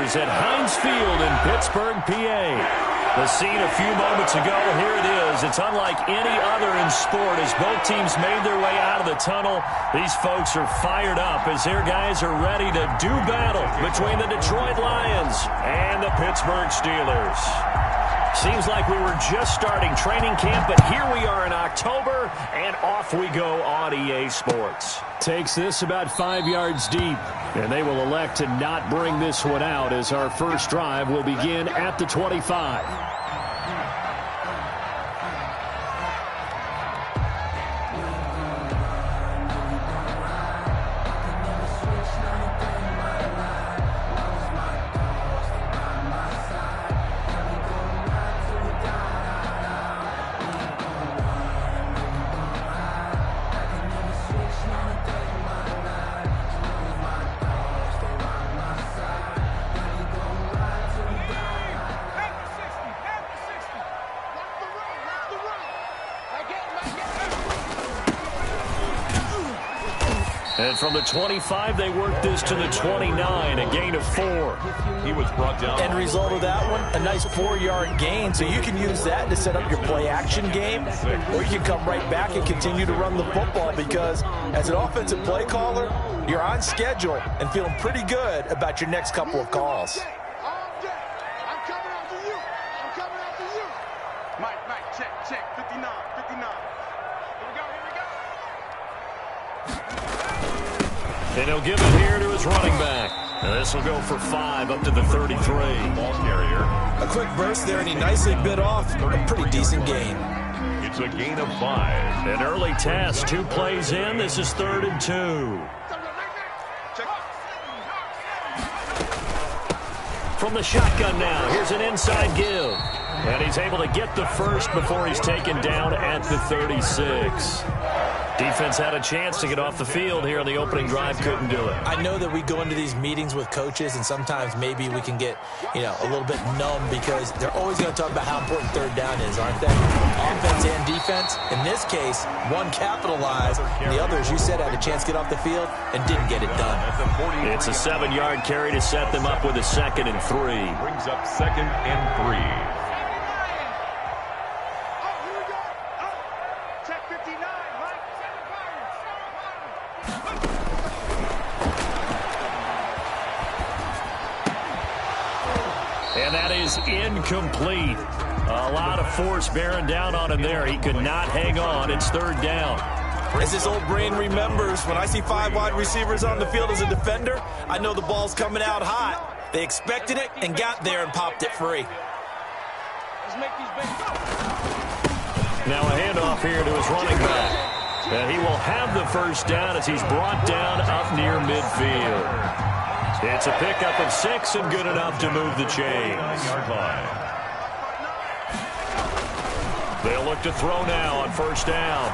Steelers at Heinz Field in Pittsburgh, PA. The scene a few moments ago, here it is. It's unlike any other in sport as both teams made their way out of the tunnel. These folks are fired up as their guys are ready to do battle between the Detroit Lions and the Pittsburgh Steelers. Seems like we were just starting training camp, but here we are in October, and off we go on EA Sports. Takes this about 5 yards deep, and they will elect to not bring this one out as our first drive will begin at the 25. And from the 25, they worked this to the 29, a gain of 4. He was brought down. End result of that one, a nice 4-yard gain. So you can use that to set up your play-action game, or you can come right back and continue to run the football because as an offensive play caller, you're on schedule and feeling pretty good about your next couple of calls. Mike, check, 59. And he'll give it here to his running back. And this will go for 5 up to the 33. Ball carrier. A quick burst there, and he nicely bit off a pretty decent gain. It's a gain of 5. An early test, 2 plays in. This is 3rd and 2. From the shotgun now, here's an inside give. And he's able to get the first before he's taken down at the 36. Defense had a chance to get off the field here on the opening drive, couldn't do it. I know that we go into these meetings with coaches, and sometimes maybe we can get, a little bit numb because they're always going to talk about how important third down is, aren't they? Offense and defense. In this case, one capitalized, the other, as you said, had a chance to get off the field and didn't get it done. It's a 7-yard carry to set them up with a 2nd and 3. Brings up 2nd and 3. And that is incomplete. A lot of force bearing down on him there. He could not hang on. It's 3rd down. As this old brain remembers, when I see 5 wide receivers on the field as a defender, I know the ball's coming out hot. They expected it and got there and popped it free. Now a handoff here to his running back. And he will have the first down as he's brought down up near midfield. It's a pickup of 6 and good enough to move the chains. They'll look to throw now on 1st down.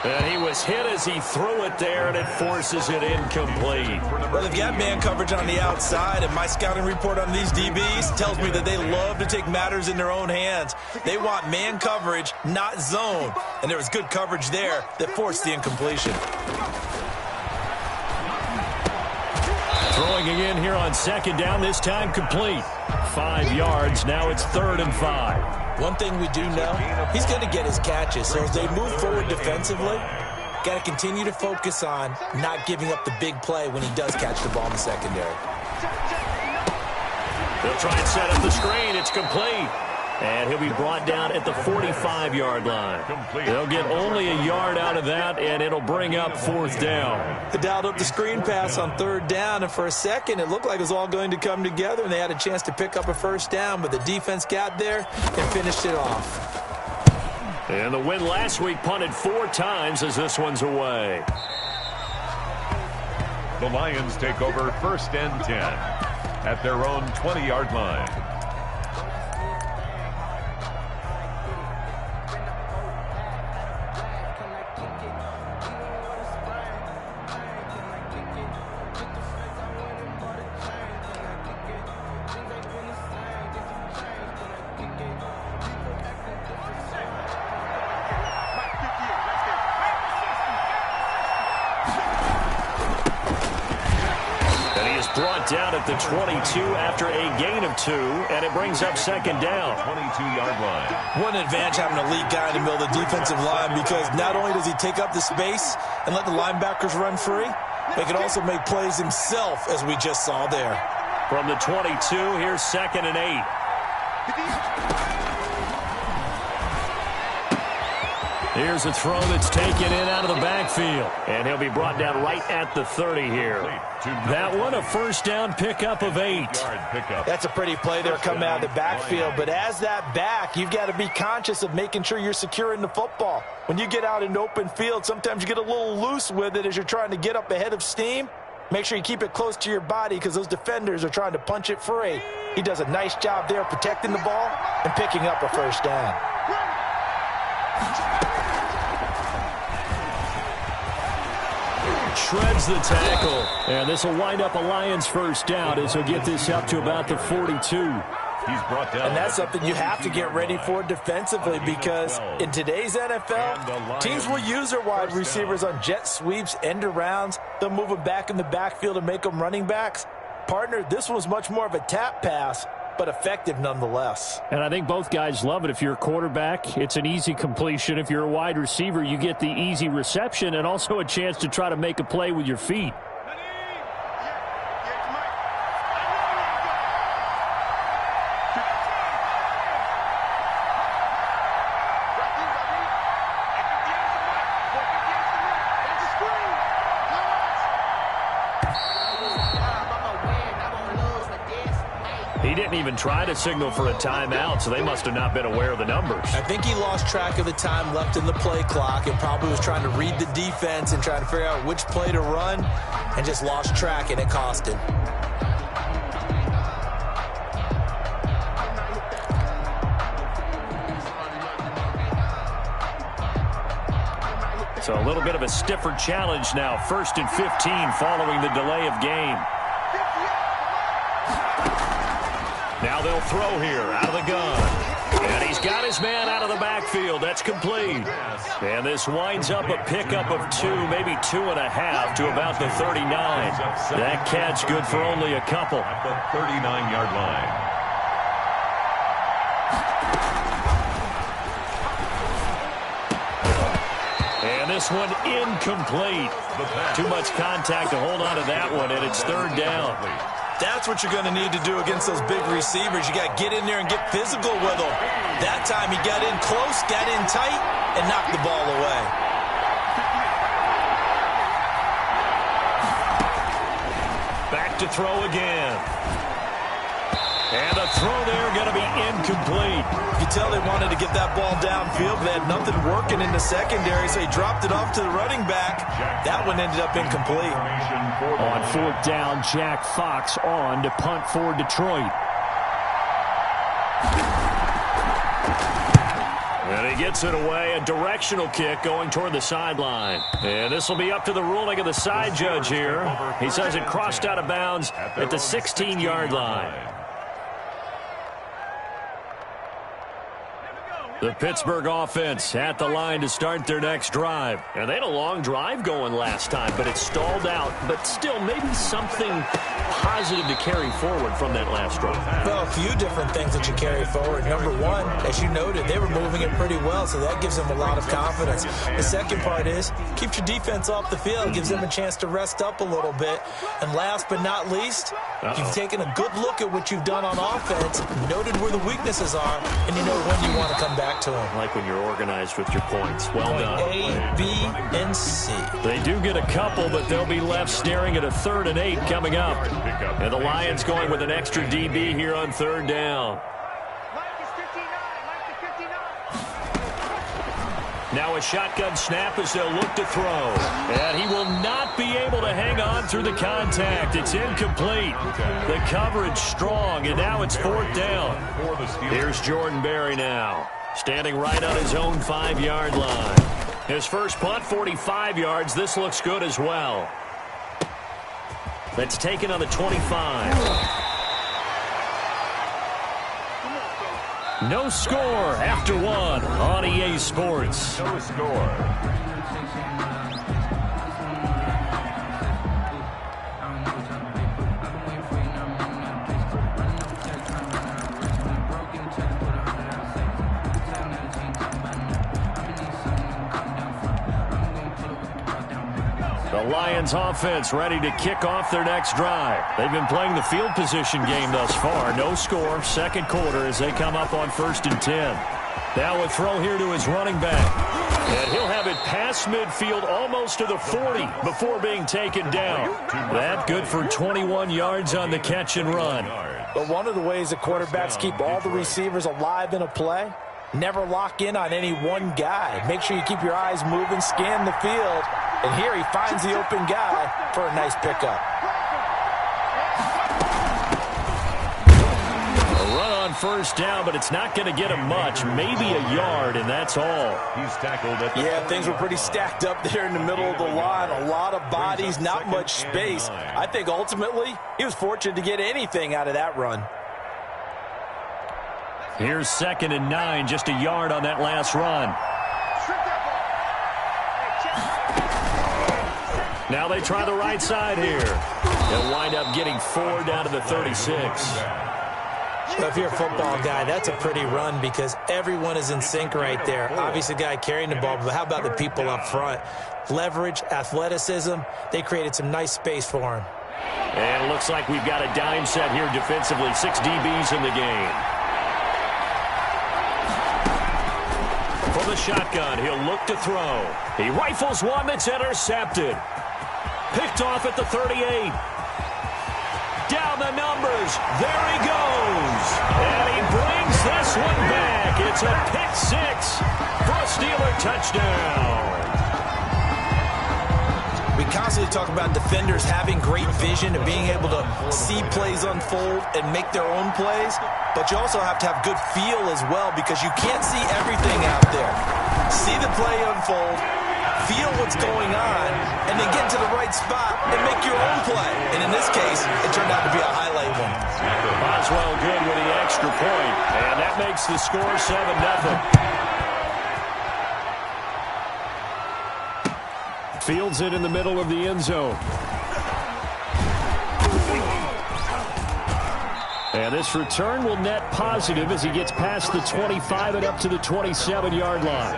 And he was hit as he threw it there, and it forces it incomplete. Well, they've got man coverage on the outside, and my scouting report on these DBs tells me that they love to take matters in their own hands. They want man coverage, not zone. And there was good coverage there that forced the incompletion. Throwing again here on 2nd down, this time complete. 5 yards, now it's 3rd and 5. One thing we do know, he's going to get his catches. So as they move forward defensively, got to continue to focus on not giving up the big play when he does catch the ball in the secondary. They'll try and set up the screen. It's complete. And he'll be brought down at the 45-yard line. They'll get only a yard out of that, and it'll bring up 4th down. They dialed up the screen pass on 3rd down, and for a second, it looked like it was all going to come together, and they had a chance to pick up a 1st down, but the defense got there and finished it off. And the win last week punted 4 times as this one's away. The Lions take over 1st and 10 at their own 20-yard line. brought down at the 22 after a gain of 2, and it brings up second down. 22-yard line. What an advantage having an elite guy in the middle of the defensive line, because not only does he take up the space and let the linebackers run free, but he can also make plays himself, as we just saw there. From the 22, here's 2nd and 8. Here's a throw that's taken in out of the backfield. And he'll be brought down right at the 30 here. That one, a first down pickup of 8. That's a pretty play there coming out of the backfield. But as that back, you've got to be conscious of making sure you're securing the football. When you get out in open field, sometimes you get a little loose with it as you're trying to get up ahead of steam. Make sure you keep it close to your body because those defenders are trying to punch it free. He does a nice job there protecting the ball and picking up a first down. Shreds the tackle. And this will wind up a Lions first down as he'll get this up to about the 42. He's brought down. And that's something you have to get ready for defensively, because in today's NFL, teams will use their wide receivers on jet sweeps, end arounds. They'll move them back in the backfield and make them running backs. Partner, this was much more of a tap pass, but effective nonetheless. And I think both guys love it. If you're a quarterback, it's an easy completion. If you're a wide receiver, you get the easy reception and also a chance to try to make a play with your feet. He didn't even try to signal for a timeout, so they must have not been aware of the numbers. I think he lost track of the time left in the play clock and probably was trying to read the defense and trying to figure out which play to run, and just lost track, and it cost him. So a little bit of a stiffer challenge now. 1st and 15 following the delay of game. Now they'll throw here out of the gun. And he's got his man out of the backfield. That's complete. And this winds up a pickup of 2, maybe 2.5 to about the 39. That catch good for only a couple. At the 39-yard line. And this one incomplete. Too much contact to hold on to that one, and it's 3rd down. That's what you're going to need to do against those big receivers. You got to get in there and get physical with them. That time he got in close, got in tight, and knocked the ball away. Back to throw again. And the throw there going to be incomplete. You can tell they wanted to get that ball downfield, but they had nothing working in the secondary, so he dropped it off to the running back. That one ended up incomplete. On 4th down, Jack Fox on to punt for Detroit. And he gets it away, a directional kick going toward the sideline. And this will be up to the ruling of the side judge here. He says it crossed out of bounds at the 16-yard line. The Pittsburgh offense at the line to start their next drive. And they had a long drive going last time, but it stalled out. But still, maybe something positive to carry forward from that last drive. Well, a few different things that you carry forward. Number one, as you noted, they were moving it pretty well, so that gives them a lot of confidence. The second part is, keep your defense off the field, gives them a chance to rest up a little bit. And last but not least, you've taken a good look at what you've done on offense, noted where the weaknesses are, and you know when you want to come back to them. Like when you're organized with your points. Well done. A, B, and C. They do get a couple, but they'll be left staring at a 3rd and 8 coming up. And the Lions going with an extra DB here on 3rd down. Now a shotgun snap as they'll look to throw. And he will not be able to hang on through the contact. It's incomplete. The coverage strong, and now it's 4th down. Here's Jordan Berry now, standing right on his own 5-yard line. His first punt, 45 yards. This looks good as well. That's taken on the 25. No score after 1 on EA Sports. No score. The Lions offense ready to kick off their next drive. They've been playing the field position game thus far. No score, second quarter as they come up on 1st and 10. Now a throw here to his running back. And he'll have it past midfield almost to the 40 before being taken down. That good for 21 yards on the catch and run. But one of the ways that quarterbacks keep all the receivers alive in a play, never lock in on any one guy. Make sure you keep your eyes moving, scan the field. And here he finds the open guy for a nice pickup. A run on 1st down, but it's not going to get him much. Maybe a yard, and that's all. He's tackled at the things were pretty stacked up there in the middle of the line. A lot of bodies, not much space. I think ultimately he was fortunate to get anything out of that run. Here's 2nd and 9, just a yard on that last run. Now they try the right side here. They'll wind up getting 4 down to the 36. If you're a football guy, that's a pretty run because everyone is in sync right there. Obviously, the guy carrying the ball, but how about the people up front? Leverage, athleticism, they created some nice space for him. And it looks like we've got a dime set here defensively. 6 DBs in the game. From the shotgun, he'll look to throw. He rifles one that's intercepted. Picked off at the 38. Down the numbers. There he goes. And he brings this one back. It's a pick 6 for a Steeler touchdown. We constantly talk about defenders having great vision and being able to see plays unfold and make their own plays. But you also have to have good feel as well because you can't see everything out there. See the play unfold, feel what's going on, and then get to the right spot and make your own play. And in this case, it turned out to be a highlight one. Boswell good with the extra point, and that makes the score 7-0. Fields it in the middle of the end zone. And this return will net positive as he gets past the 25 and up to the 27-yard line.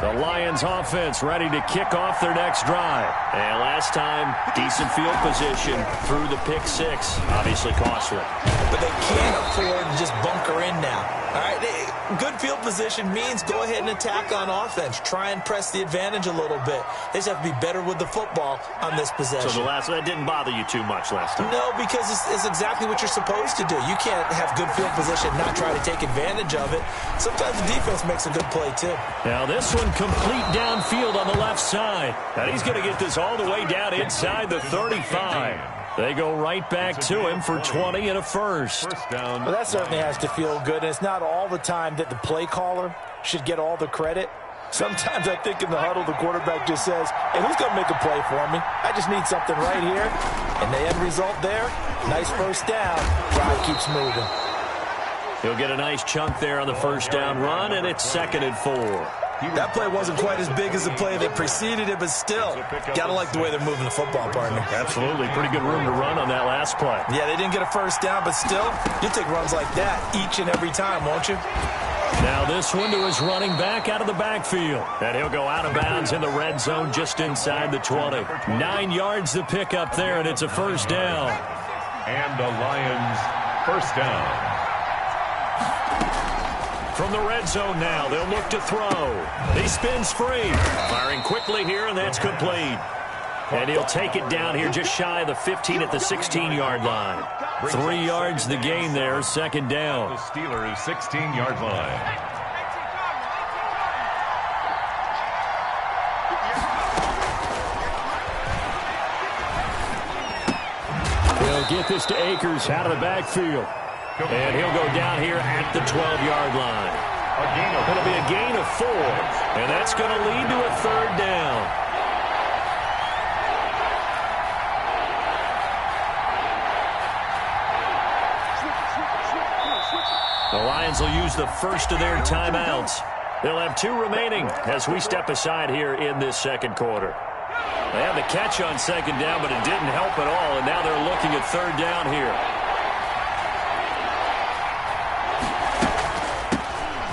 The Lions offense ready to kick off their next drive. And last time, decent field position through the pick 6. Obviously costly. But they can't afford to just bunker in now. All right, good field position means go ahead and attack on offense. Try and press the advantage a little bit. They just have to be better with the football on this possession. So that didn't bother you too much last time? No, because it's exactly what you're supposed to do. You can't have good field position and not try to take advantage of it. Sometimes the defense makes a good play, too. Now this one complete downfield on the left side. And he's going to get this all the way down inside the 35. They go right back to him for 20 and a first. Well, that certainly has to feel good. And it's not all the time that the play caller should get all the credit. Sometimes I think in the huddle, the quarterback just says, hey, who's going to make a play for me? I just need something right here. And the end result there, nice first down. Drive keeps moving. He'll get a nice chunk there on the first down run, and it's 2nd and 4. That play wasn't quite as big as the play that preceded it, but still, got to like the way they're moving the football, partner. Absolutely. Pretty good room to run on that last play. Yeah, they didn't get a first down, but still, you'll take runs like that each and every time, won't you? Now this one to his running back out of the backfield. And he'll go out of bounds in the red zone just inside the 20. 9 yards to pick up there, and it's a first down. And the Lions first down. From the red zone now, they'll look to throw. He spins free. Firing quickly here, and that's complete. And he'll take it down here just shy of the 15 at the 16-yard line. 3 yards the gain there, 2nd down. The Steelers' 16-yard line. He'll get this to Akers out of the backfield. And he'll go down here at the 12-yard line. It'll be a gain of 4. And that's going to lead to a 3rd down. The Lions will use the first of their timeouts. They'll have 2 remaining as we step aside here in this second quarter. They had the catch on second down, but it didn't help at all, and now they're looking at third down here.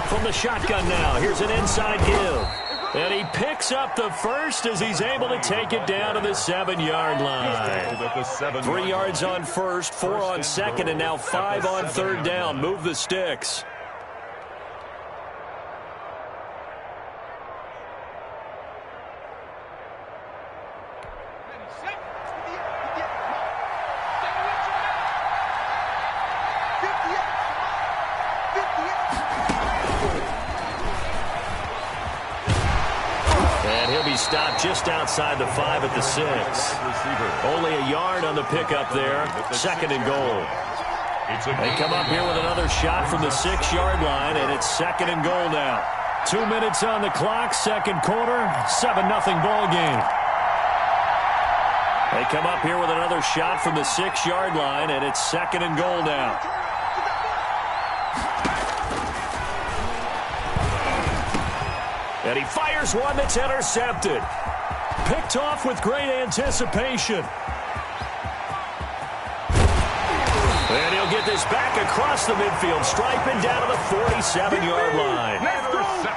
From the shotgun now, here's an inside give. And he picks up the first as he's able to take it down to the 7-yard line. 3 yards on first, 4 on second, and now 5 on third down. Move the sticks. Stopped just outside the 5 at the 6. Only a yard on the pickup there. Second and goal. They come up here with another shot from the 6-yard line, and it's second and goal now. 2 minutes on the clock, second quarter, 7-0 ball game. They come up here with another shot from the 6-yard line, and it's second and goal now. And he fires one that's intercepted. Picked off with great anticipation. And he'll get this back across the midfield, striping down to the 47-yard line.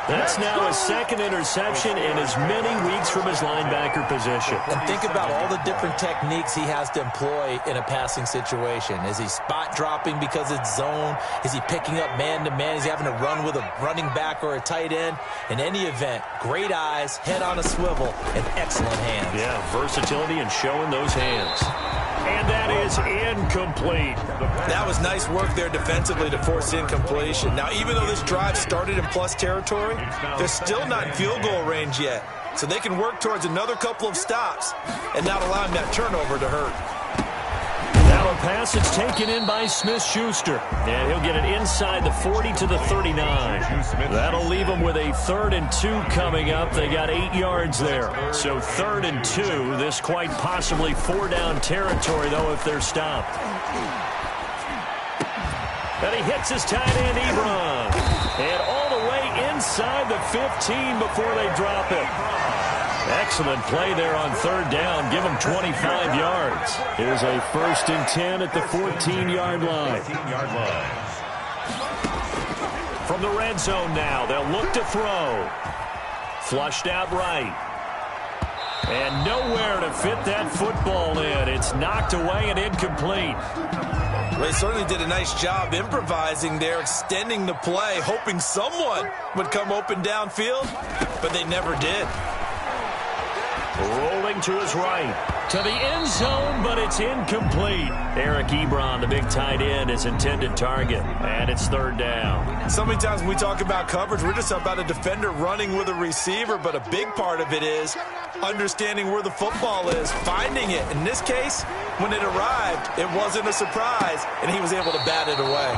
That's now his second interception in as many weeks from his linebacker position. And think about all the different techniques he has to employ in a passing situation. Is he spot dropping because it's zone? Is he picking up man-to-man? Is he having to run with a running back or a tight end? In any event, great eyes, head on a swivel, and excellent hands. Yeah, versatility and showing those hands. And that is incomplete. That was nice work there defensively to force incompletion. Now, even though this drive started in plus territory, they're still not in field goal range yet. So they can work towards another couple of stops and not allowing that turnover to hurt. Now a pass that's taken in by Smith-Schuster. And he'll get it inside the 40 to the 39. That'll leave them with a 3rd and 2 coming up. They got 8 yards there. So 3rd and 2. This quite possibly 4-down territory, though, if they're stopped. And he hits his tight end, Ebron. And all the way inside the 15 before they drop it. Excellent play there on 3rd down. Give them 25 yards. Here's a 1st and 10 at the 14-yard line. From the red zone now, they'll look to throw. Flushed out right. And nowhere to fit that football in. It's knocked away and incomplete. Well, they certainly did a nice job improvising there, extending the play, hoping someone would come open downfield, but they never did. Rolling to his right, to the end zone, but it's incomplete. Eric Ebron, the big tight end, is intended target, and it's 3rd down. So many times when we talk about coverage, we're just about a defender running with a receiver, but a big part of it is understanding where the football is, finding it. In this case, when it arrived, it wasn't a surprise, and he was able to bat it away.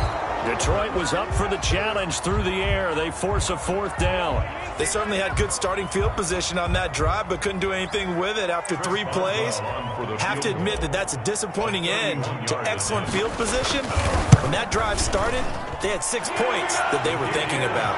Detroit was up for the challenge through the air. They force a 4th down. They certainly had good starting field position on that drive, but couldn't do anything with it after 3 plays. Have to admit that that's a disappointing end to excellent field position. When that drive started, they had 6 points that they were thinking about.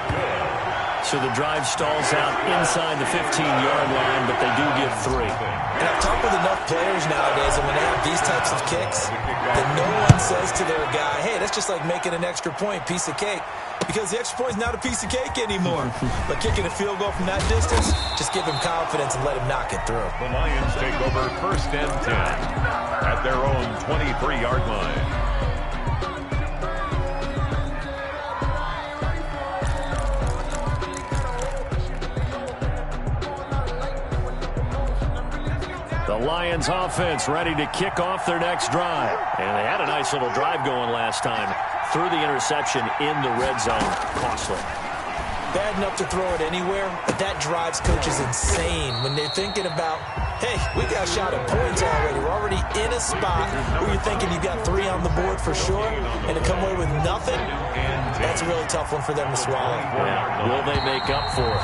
So the drive stalls out inside the 15-yard line, but they do get 3. And I've talked with enough players nowadays, and when they have these types of kicks, that no one says to their guy, hey, that's just like making an extra point, piece of cake. Because the extra point is not a piece of cake anymore. But kicking a field goal from that distance, just give him confidence and let him knock it through. The Lions take over 1st and 10 at their own 23-yard line. The Lions offense ready to kick off their next drive. And they had a nice little drive going last time. Threw the interception in the red zone. Costly. Bad enough to throw it anywhere, but that drives coaches insane when they're thinking about, hey, we got a shot at points already. We're already in a spot where you're thinking you've got 3 on the board for sure, and to come away with nothing, that's a really tough one for them to swallow. Yeah. Will they make up for it?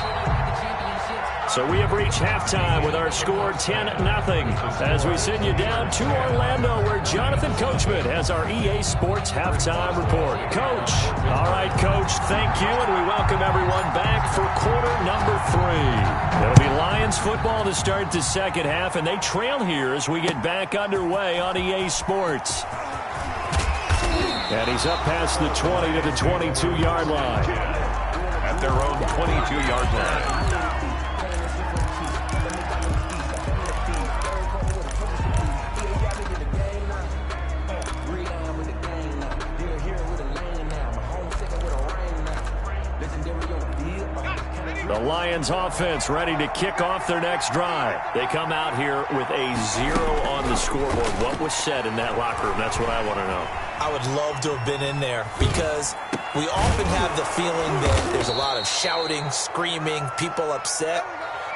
So we have reached halftime with our score 10-0 as we send you down to Orlando where Jonathan Coachman has our EA Sports halftime report. Coach. All right, Coach. Coach. Thank you, and we welcome everyone back for quarter number 3. It'll be Lions football to start the second half, and they trail here as we get back underway on EA Sports. And he's up past the 20 to the 22-yard line. At their own 22-yard line. The Lions offense ready to kick off their next drive. They come out here with a 0 on the scoreboard. What was said in that locker room? That's what I want to know. I would love to have been in there because we often have the feeling that there's a lot of shouting, screaming, people upset.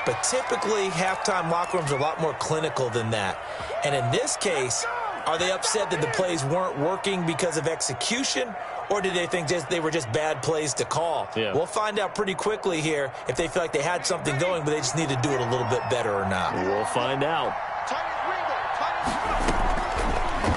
But typically, halftime locker rooms are a lot more clinical than that. And in this case, are they upset that the plays weren't working because of execution? Or did they think they were just bad plays to call? Yeah. We'll find out pretty quickly here if they feel like they had something going, but they just need to do it a little bit better or not. We'll find out.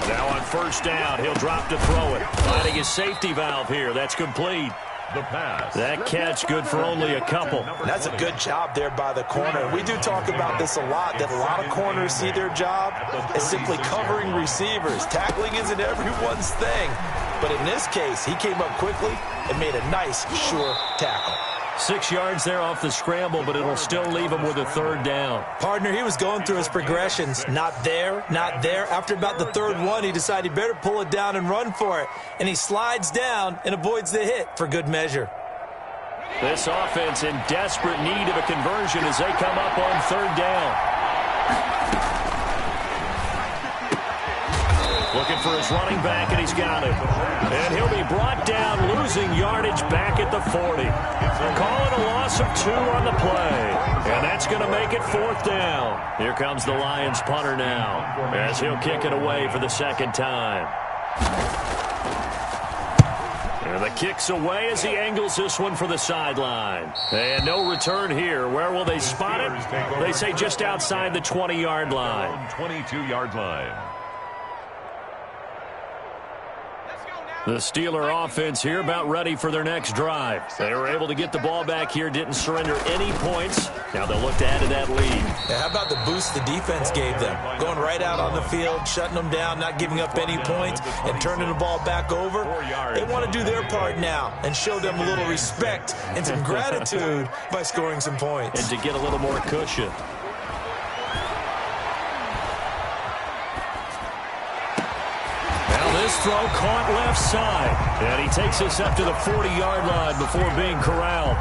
Now on first down, he'll drop to throw it. Finding his safety valve here. That's complete. The pass. That catch good for only a couple. That's a good job there by the corner. We do talk about this a lot, that a lot of corners see their job as simply covering receivers. Tackling isn't everyone's thing. But in this case, he came up quickly and made a nice, sure tackle. 6 yards there off the scramble, but it'll still leave him with a third down. Partner, he was going through his progressions. Not there, not there. After about the third one, he decided he better pull it down and run for it. And he slides down and avoids the hit for good measure. This offense in desperate need of a conversion as they come up on third down. Looking for his running back, and he's got it. And he'll be brought down, losing yardage back at the 40. Calling a loss of 2 on the play. And that's going to make it fourth down. Here comes the Lions punter now, as he'll kick it away for the second time. And the kick's away as he angles this one for the sideline. And no return here. Where will they spot it? They say just outside the 20-yard line. 22-yard line. The Steeler offense here about ready for their next drive. They were able to get the ball back here, didn't surrender any points. Now they'll look to add to that lead. Yeah, how about the boost the defense gave them? Going right out on the field, shutting them down, not giving up any points, and turning the ball back over. They want to do their part now and show them a little respect and some gratitude by scoring some points. And to get a little more cushion. This throw caught left side. And he takes us up to the 40-yard line before being corralled.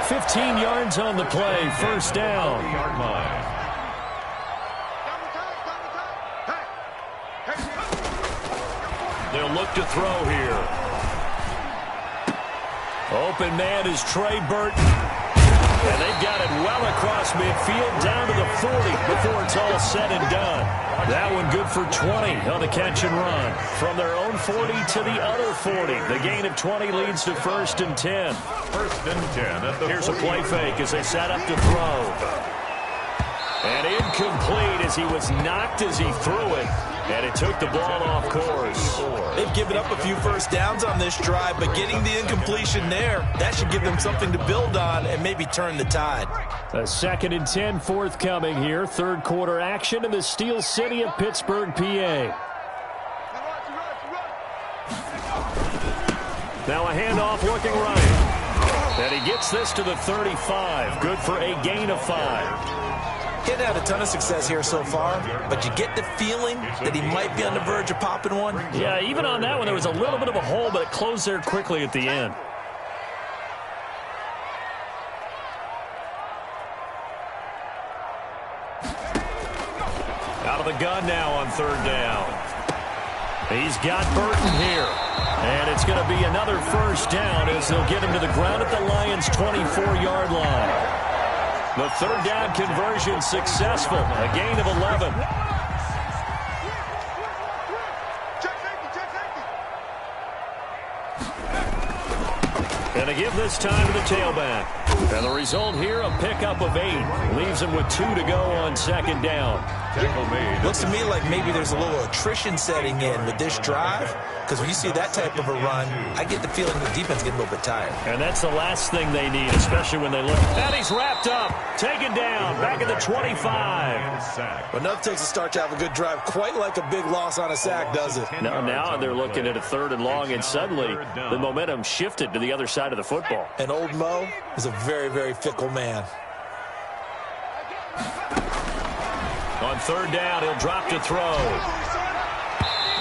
15 yards on the play, first down. They'll look to throw here. Open man is Trey Burton. And they've got it well across midfield down to the 40 before it's all said and done. That one good for 20 on the catch and run. From their own 40 to the other 40. The gain of 20 leads to first and 10. First and 10. Here's a play fake as they set up to throw. And incomplete as he was knocked as he threw it. And it took the ball off course. They've given up a few first downs on this drive, but getting the incompletion there, that should give them something to build on and maybe turn the tide. A second and 10 forthcoming here. Third quarter action in the Steel City of Pittsburgh, PA. Now a handoff looking right. And he gets this to the 35. Good for a gain of 5. He hasn't had a ton of success here so far, but you get the feeling that he might be on the verge of popping one. Yeah, even on that one, there was a little bit of a hole, but it closed there quickly at the end. Out of the gun now on third down. He's got Burton here. And it's going to be another first down as they'll get him to the ground at the Lions' 24-yard line. The third down conversion successful. A gain of 11. And a give this time to the tailback. And the result here, a pickup of 8. Leaves him with 2 to go on second down. Tackle made. Looks to me like maybe there's a little attrition setting in with this drive, because when you see that type of a run, I get the feeling the defense getting a little bit tired. And that's the last thing they need, especially when they look. And he's wrapped up, taken down, back at the 25. But nothing takes a start to have a good drive, quite like a big loss on a sack, does it? Now they're looking at a 3rd and long, and suddenly the momentum shifted to the other side of the football. And old Mo is a very, very fickle man. On 3rd down, he'll drop to throw.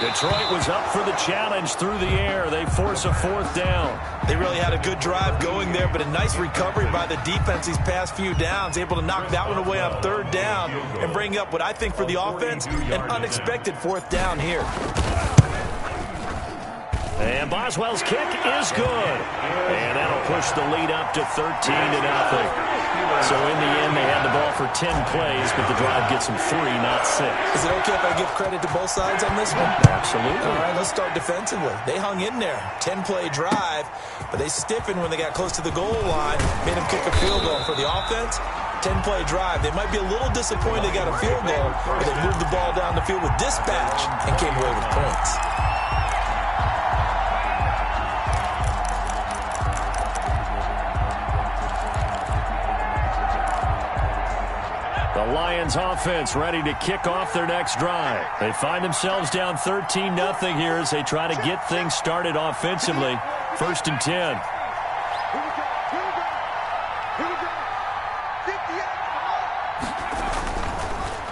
Detroit was up for the challenge through the air. They force a 4th down. They really had a good drive going there, but a nice recovery by the defense these past few downs, able to knock that one away on 3rd down and bring up what I think for the offense, an unexpected 4th down here. And Boswell's kick is good. And that'll push the lead up to 13-0. So in the end, they had the ball for 10 plays, but the drive gets them 3, not 6. Is it okay if I give credit to both sides on this one? Absolutely. All right, let's start defensively. They hung in there. 10-play drive, but they stiffened when they got close to the goal line, made them kick a field goal. For the offense, 10-play drive. They might be a little disappointed they got a field goal, but they moved the ball down the field with dispatch and came away with points. The Lions offense ready to kick off their next drive. They find themselves down 13-0 here as they try to get things started offensively. 1st and 10.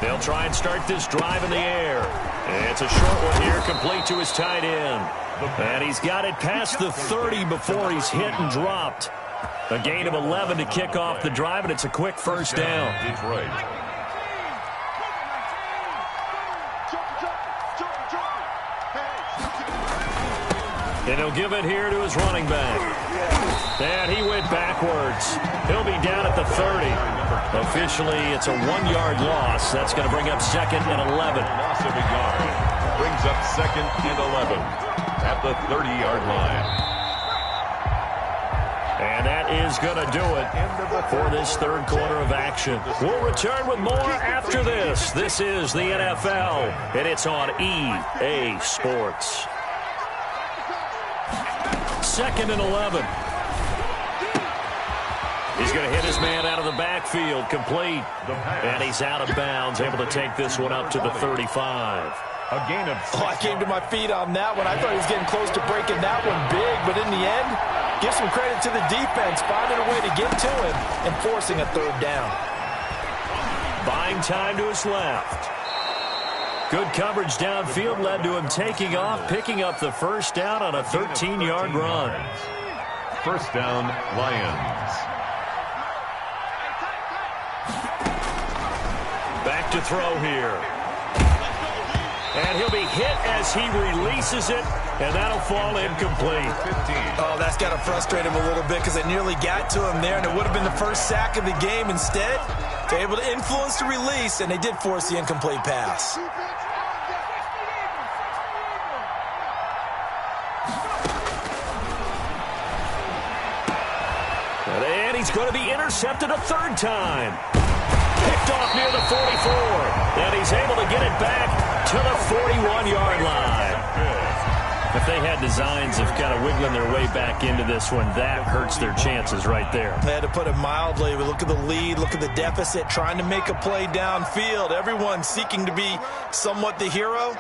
They'll try and start this drive in the air. It's a short one here, complete to his tight end. And he's got it past the 30 before he's hit and dropped. A gain of 11 to kick off the drive, and it's a quick 1st down. Detroit. And he'll give it here to his running back. And he went backwards. He'll be down at the 30. Officially, it's a 1-yard loss. That's going to bring up 2nd and 11. Loss of a yard. Brings up 2nd and 11 at the 30-yard line. And that is going to do it for this 3rd quarter of action. We'll return with more after this. This is the NFL, and it's on EA Sports. 2nd and 11. He's going to hit his man out of the backfield, complete. And he's out of bounds, able to take this one up to the 35. A gain of 6. I came to my feet on that one. I thought he was getting close to breaking that one big, but in the end, give some credit to the defense, finding a way to get to him and forcing a 3rd down. Buying time to his left. Good coverage downfield led to him taking off, picking up the 1st down on a 13-yard run. 1st down, Lions. Back to throw here. And he'll be hit as he releases it, and that'll fall incomplete. 15. Oh, that's got to frustrate him a little bit because they nearly got to him there, and it would have been the 1st sack of the game. Instead, they're able to influence the release, and they did force the incomplete pass. And he's going to be intercepted a 3rd time. Picked off near the 44. And he's able to get it back to the 41-yard line. If they had designs of kind of wiggling their way back into this one, that hurts their chances right there. They had to put it mildly. We look at the lead, look at the deficit, trying to make a play downfield. Everyone seeking to be somewhat the hero.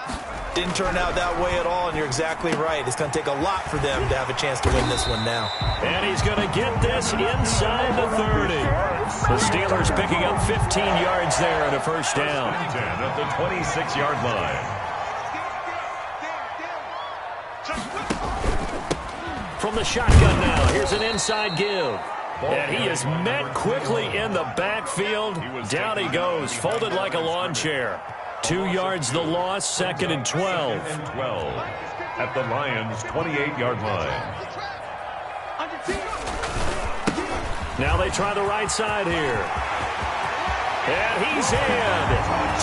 Didn't turn out that way at all, and you're exactly right. It's going to take a lot for them to have a chance to win this one now. And he's going to get this inside the 30. The Steelers picking up 15 yards there and a 1st down. At the 26-yard line. From the shotgun now, here's an inside give. And he is met quickly in the backfield. Down he goes, folded like a lawn chair. 2 yards the loss, 2nd and 12. And 12 at the Lions' 28-yard line. Now they try the right side here. And he's in.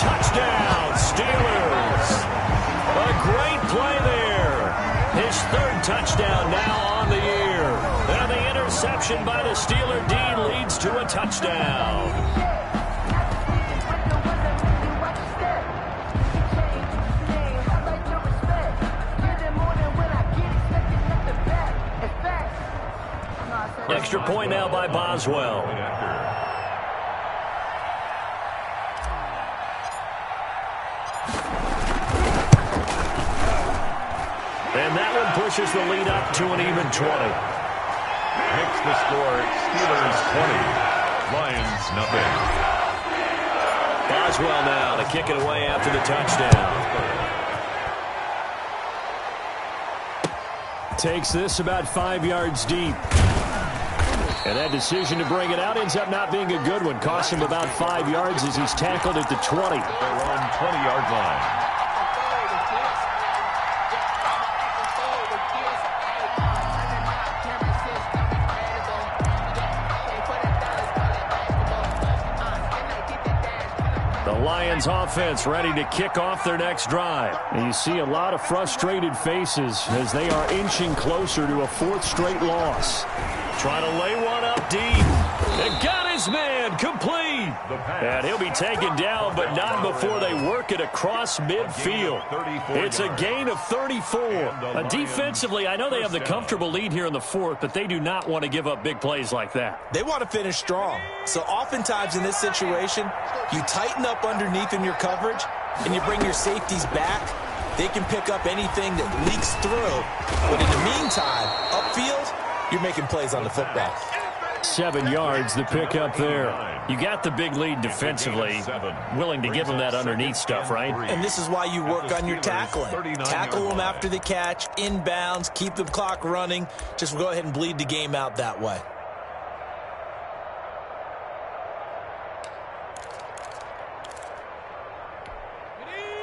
Touchdown, Steelers. A great play there. His 3rd touchdown now on the year. And the interception reception by the Steeler D leads to a touchdown. Extra point now by Boswell. And that one pushes the lead up to an even 20. Makes the score Steelers 20, Lions nothing. Boswell now to kick it away after the touchdown. Takes this about 5 yards deep. And that decision to bring it out ends up not being a good one. Costs him about 5 yards as he's tackled at the 20. Their own 20-yard line. The Lions offense ready to kick off their next drive. And you see a lot of frustrated faces as they are inching closer to a 4th straight loss. Trying to lay one up deep. And got his man complete. And he'll be taken down, but not before they work it across midfield. It's a gain of 34. Defensively, I know they have the comfortable lead here in the 4th, but they do not want to give up big plays like that. They want to finish strong. So oftentimes in this situation, you tighten up underneath in your coverage, and you bring your safeties back. They can pick up anything that leaks through. But in the meantime, upfield, you're making plays on the football. 7 yards, the pickup there. You got the big lead defensively. Willing to give them that underneath stuff, right? And this is why you work on your tackling. Tackle them after the catch, inbounds, keep the clock running. Just go ahead and bleed the game out that way.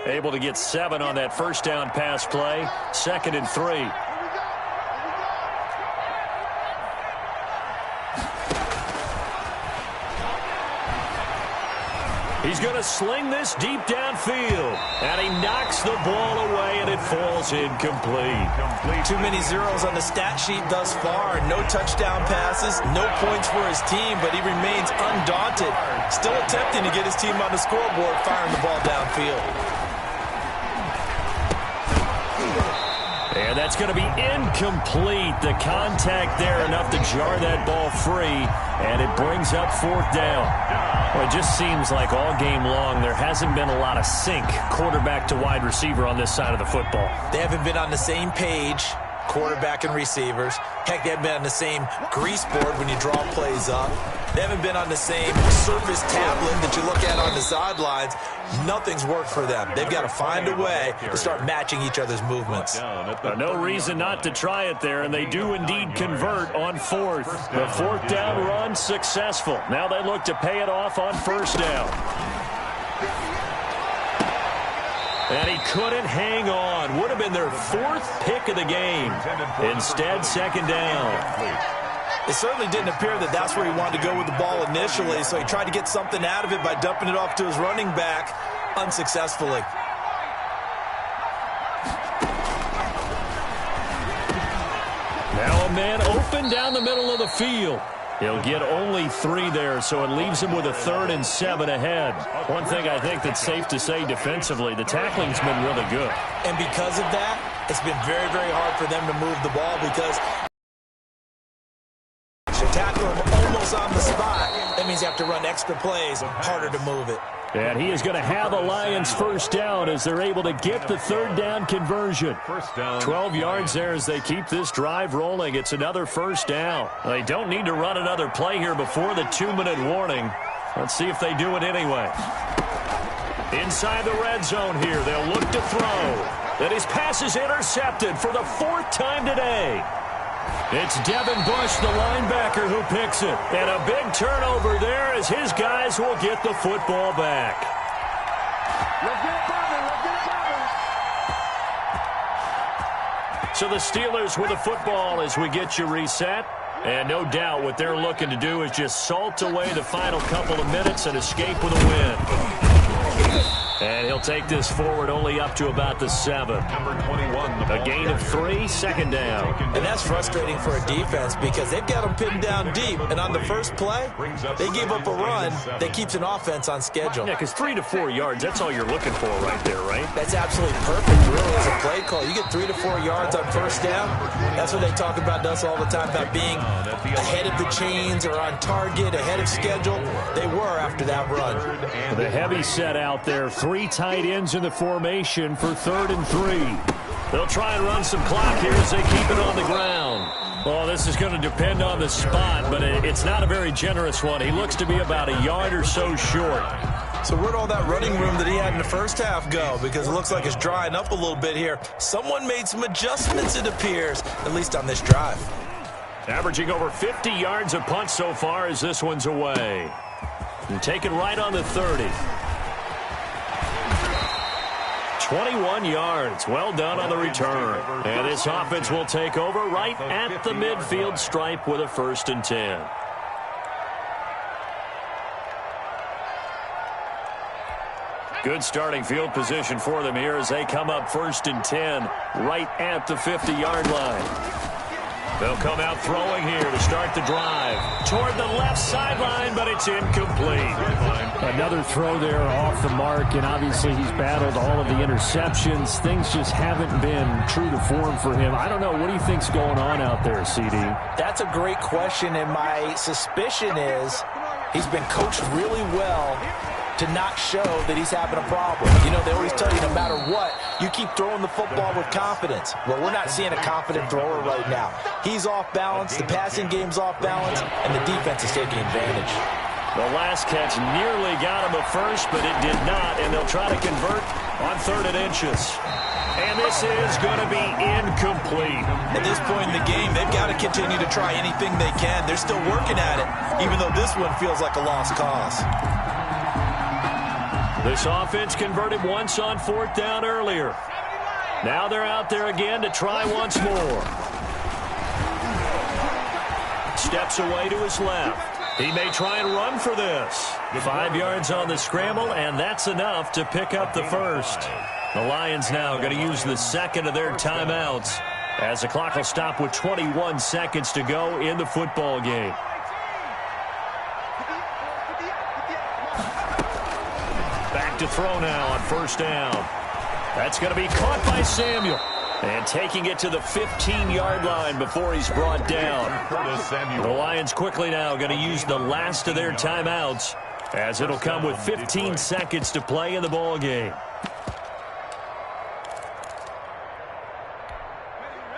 Able to get 7 on that first down pass play. 2nd and 3. He's going to sling this deep downfield. And he knocks the ball away, and it falls incomplete. Too many zeros on the stat sheet thus far. No touchdown passes, no points for his team, but he remains undaunted. Still attempting to get his team on the scoreboard, firing the ball downfield. And that's going to be incomplete. The contact there enough to jar that ball free, and it brings up 4th down. Well, it just seems like all game long there hasn't been a lot of sync quarterback to wide receiver on this side of the football. They haven't been on the same page, quarterback and receivers. Heck, they haven't been on the same grease board when you draw plays up. They haven't been on the same surface tablet that you look at on the sidelines. Nothing's worked for them. They've got to find a way to start matching each other's movements. No reason not to try it there, and they do indeed convert on 4th. The 4th down run successful. Now they look to pay it off on 1st down. And he couldn't hang on. Would have been their 4th pick of the game. Instead, 2nd down. It certainly didn't appear that that's where he wanted to go with the ball initially, so he tried to get something out of it by dumping it off to his running back unsuccessfully. Now a man open down the middle of the field. He'll get only 3 there, so it leaves him with a 3rd and 7 ahead. One thing I think that's safe to say defensively, the tackling's been really good. And because of that, it's been very, very hard for them to move the ball because you tackle him almost on the spot. That means you have to run extra plays, harder to move it. And he is going to have a Lions 1st down as they're able to get the 3rd down conversion. 12 yards there as they keep this drive rolling. It's another 1st down. They don't need to run another play here before the 2-minute warning. Let's see if they do it anyway. Inside the red zone here, they'll look to throw. And his pass is intercepted for the 4th time today. It's Devin Bush, the linebacker, who picks it. And a big turnover there as his guys will get the football back. Let's get it poppin', So the Steelers with the football as we get you reset. And no doubt what they're looking to do is just salt away the final couple of minutes and escape with a win. And he'll take this forward only up to about the 7. Number 21. A gain of 3, second down. And that's frustrating for a defense because they've got them pinned down deep. And on the first play, they gave up a run that keeps an offense on schedule. Yeah, because 3 to 4 yards, that's all you're looking for right there, right? That's absolutely perfect, really, as a play call. You get 3 to 4 yards on first down. That's what they talk about us all the time, about being ahead of the chains or on target, ahead of schedule. They were after that run. The heavy set out there. 3 tight ends in the formation for 3rd and 3. They'll try and run some clock here as they keep it on the ground. Well, this is going to depend on the spot, but it's not a very generous one. He looks to be about a yard or so short. So where'd all that running room that he had in the first half go? Because it looks like it's drying up a little bit here. Someone made some adjustments, it appears, at least on this drive. Averaging over 50 yards a punt so far as this one's away. And taken right on the 30. 21 yards. Well done on the return. And this offense will take over right at the midfield stripe with a 1st and 10. Good starting field position for them here as they come up 1st and 10 right at the 50-yard line. They'll come out throwing here to start the drive. Toward the left sideline, but it's incomplete. Another throw there off the mark, and obviously he's battled all of the interceptions. Things just haven't been true to form for him. I don't know. What do you think's going on out there, CD? That's a great question, and my suspicion is he's been coached really well to not show that he's having a problem. You know, they always tell you no matter what, you keep throwing the football with confidence. Well, we're not seeing a confident thrower right now. He's off balance, the passing game's off balance, and the defense is taking advantage. The last catch nearly got him a first, but it did not, and they'll try to convert on 3rd and inches. And this is going to be incomplete. At this point in the game, they've got to continue to try anything they can. They're still working at it, even though this one feels like a lost cause. This offense converted once on 4th down earlier. Now they're out there again to try once more. Steps away to his left. He may try and run for this. 5 yards on the scramble, and that's enough to pick up the 1st. The Lions now going to use the 2nd of their timeouts as the clock will stop with 21 seconds to go in the football game. Back to throw now on 1st down. That's going to be caught by Samuel. And taking it to the 15-yard line before he's brought down. The Lions quickly now going to use the last of their timeouts as it'll come with 15 seconds to play in the ball game.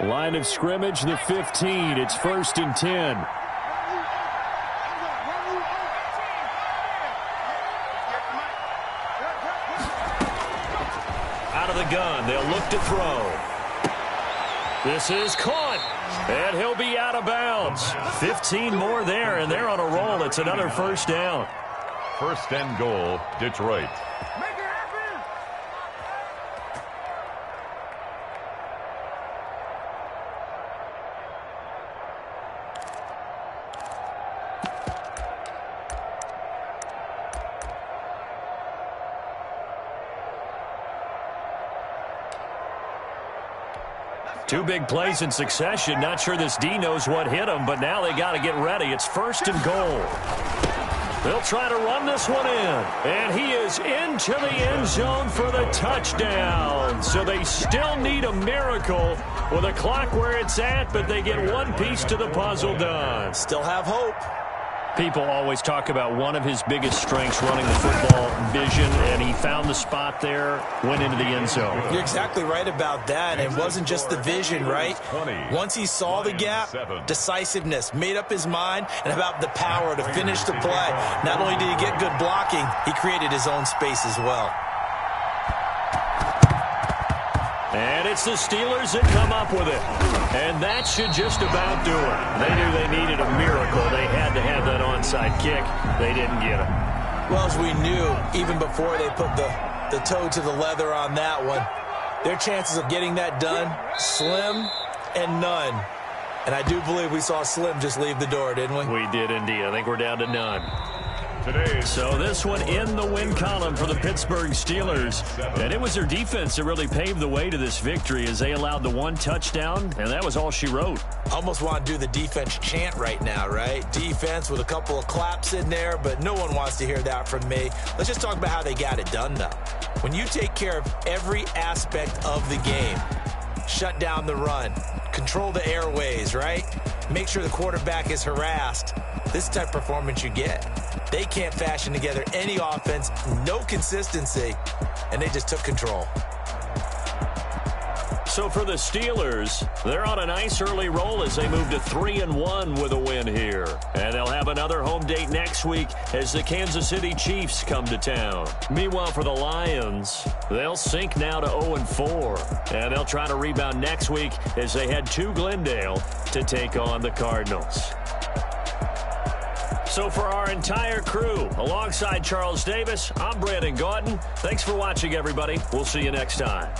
Line of scrimmage, the 15. It's 1st and 10. Out of the gun, they'll look to throw. This is caught, and he'll be out of bounds. 15 more there, and they're on a roll. It's another 1st down. 1st and goal, Detroit. Two big plays in succession. Not sure this D knows what hit him, but now they got to get ready. It's 1st and goal. They'll try to run this one in. And he is into the end zone for the touchdown. So they still need a miracle with a clock where it's at, but they get one piece to the puzzle done. Still have hope. People always talk about one of his biggest strengths, running the football, vision, and he found the spot there, went into the end zone. You're exactly right about that. It wasn't just the vision, right? Once he saw the gap, decisiveness, made up his mind, and about the power to finish the play. Not only did he get good blocking, he created his own space as well. And it's the Steelers that come up with it. And that should just about do it. They knew they needed a miracle. They had to have that onside kick. They didn't get it. Well, as we knew, even before they put the toe to the leather on that one, their chances of getting that done, slim and none. And I do believe we saw Slim just leave the door, didn't we? We did indeed. I think we're down to none. today's. So this one in the win column for the Pittsburgh Steelers. And it was their defense that really paved the way to this victory as they allowed the one touchdown, and that was all she wrote. Almost want to do the defense chant right now, right? Defense with a couple of claps in there, but no one wants to hear that from me. Let's just talk about how they got it done, though. When you take care of every aspect of the game, shut down the run, control the airways, right? Make sure the quarterback is harassed. This is the type of performance you get. They can't fashion together any offense, no consistency, and they just took control. So for the Steelers, they're on a nice early roll as they move to 3-1 with a win here. And they'll have another home date next week as the Kansas City Chiefs come to town. Meanwhile, for the Lions, they'll sink now to 0-4. And they'll try to rebound next week as they head to Glendale to take on the Cardinals. So for our entire crew, alongside Charles Davis, I'm Brandon Gautin. Thanks for watching, everybody. We'll see you next time.